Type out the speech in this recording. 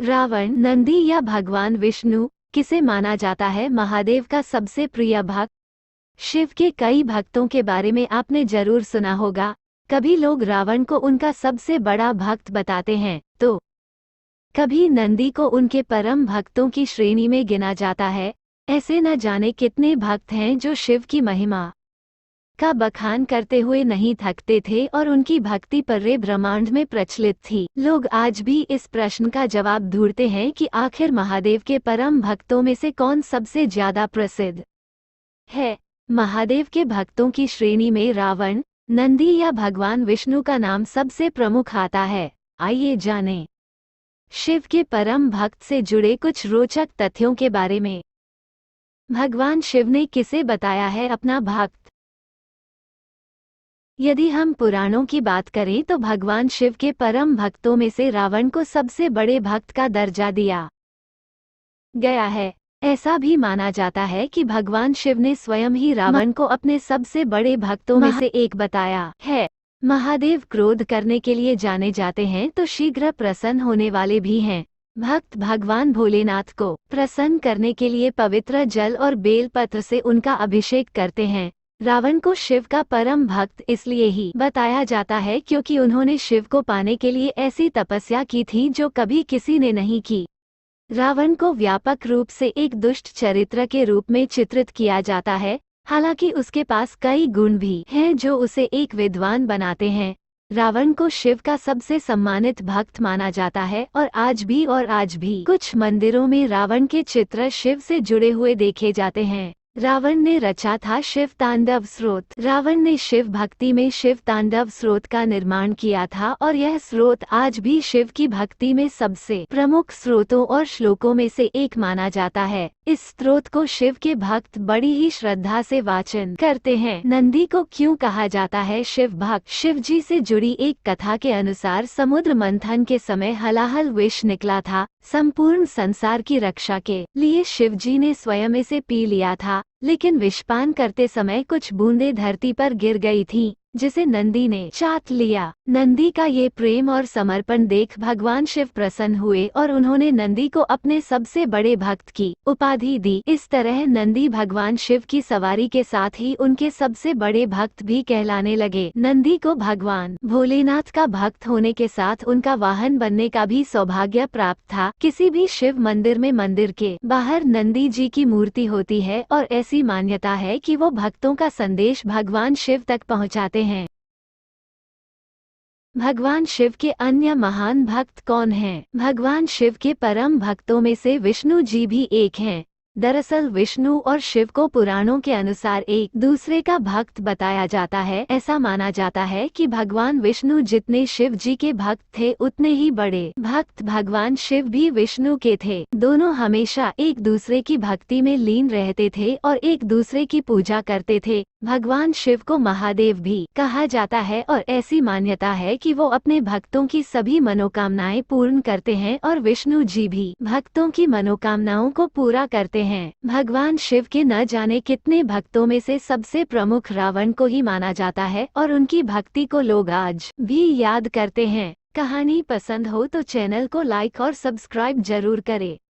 रावण, नंदी या भगवान विष्णु किसे माना जाता है महादेव का सबसे प्रिय भक्त? शिव के कई भक्तों के बारे में आपने जरूर सुना होगा। कभी लोग रावण को उनका सबसे बड़ा भक्त बताते हैं, तो कभी नंदी को उनके परम भक्तों की श्रेणी में गिना जाता है। ऐसे न जाने कितने भक्त हैं जो शिव की महिमा का बखान करते हुए नहीं थकते थे और उनकी भक्ति पूरे ब्रह्मांड में प्रचलित थी। लोग आज भी इस प्रश्न का जवाब ढूंढते हैं कि आखिर महादेव के परम भक्तों में से कौन सबसे ज्यादा प्रसिद्ध है। महादेव के भक्तों की श्रेणी में रावण, नंदी या भगवान विष्णु का नाम सबसे प्रमुख आता है। आइए जानें शिव के परम भक्त से जुड़े कुछ रोचक तथ्यों के बारे में। भगवान शिव ने किसे बताया है अपना भक्त? यदि हम पुराणों की बात करें तो भगवान शिव के परम भक्तों में से रावण को सबसे बड़े भक्त का दर्जा दिया गया है। ऐसा भी माना जाता है कि भगवान शिव ने स्वयं ही रावण को अपने सबसे बड़े भक्तों में से एक बताया है। महादेव क्रोध करने के लिए जाने जाते हैं तो शीघ्र प्रसन्न होने वाले भी हैं। भक्त भगवान भोलेनाथ को प्रसन्न करने के लिए पवित्र जल और बेलपत्र से उनका अभिषेक करते हैं। रावण को शिव का परम भक्त इसलिए ही बताया जाता है क्योंकि उन्होंने शिव को पाने के लिए ऐसी तपस्या की थी जो कभी किसी ने नहीं की। रावण को व्यापक रूप से एक दुष्ट चरित्र के रूप में चित्रित किया जाता है, हालांकि उसके पास कई गुण भी हैं जो उसे एक विद्वान बनाते हैं। रावण को शिव का सबसे सम्मानित भक्त माना जाता है और आज भी कुछ मंदिरों में रावण के चित्र शिव से जुड़े हुए देखे जाते हैं। रावण ने रचा था शिव तांडव स्रोत। रावण ने शिव भक्ति में शिव तांडव स्रोत का निर्माण किया था और यह स्रोत आज भी शिव की भक्ति में सबसे प्रमुख स्रोतों और श्लोकों में से एक माना जाता है। इस स्रोत को शिव के भक्त बड़ी ही श्रद्धा से वाचन करते हैं। नंदी को क्यों कहा जाता है शिव भक्त? शिव जी से जुड़ी एक कथा के अनुसार समुद्र मंथन के समय हलाहल विष निकला था। संपूर्ण संसार की रक्षा के लिए शिव जी ने स्वयं इसे पी लिया था, लेकिन विषपान करते समय कुछ बूंदें धरती पर गिर गई थीं, जिसे नंदी ने चाट लिया। नंदी का ये प्रेम और समर्पण देख भगवान शिव प्रसन्न हुए और उन्होंने नंदी को अपने सबसे बड़े भक्त की उपाधि दी। इस तरह नंदी भगवान शिव की सवारी के साथ ही उनके सबसे बड़े भक्त भी कहलाने लगे। नंदी को भगवान भोलेनाथ का भक्त होने के साथ उनका वाहन बनने का भी सौभाग्य प्राप्त था। किसी भी शिव मंदिर में मंदिर के बाहर नंदी जी की मूर्ति होती है और ऐसी मान्यता है कि वो भक्तों का संदेश भगवान शिव तक पहुंचाते हैं। भगवान शिव के अन्य महान भक्त कौन हैं? भगवान शिव के परम भक्तों में से विष्णु जी भी एक हैं। दरअसल विष्णु और शिव को पुराणों के अनुसार एक दूसरे का भक्त बताया जाता है। ऐसा माना जाता है कि भगवान विष्णु जितने शिव जी के भक्त थे उतने ही बड़े भक्त भगवान शिव भी विष्णु के थे। दोनों हमेशा एक दूसरे की भक्ति में लीन रहते थे और एक दूसरे की पूजा करते थे। भगवान शिव को महादेव भी कहा जाता है और ऐसी मान्यता है कि वो अपने भक्तों की सभी मनोकामनाएं पूर्ण करते हैं और विष्णु जी भी भक्तों की मनोकामनाओं को पूरा करते हैं। भगवान शिव के न जाने कितने भक्तों में से सबसे प्रमुख रावण को ही माना जाता है और उनकी भक्ति को लोग आज भी याद करते हैं। कहानी पसंद हो तो चैनल को लाइक और सब्सक्राइब जरूर करें।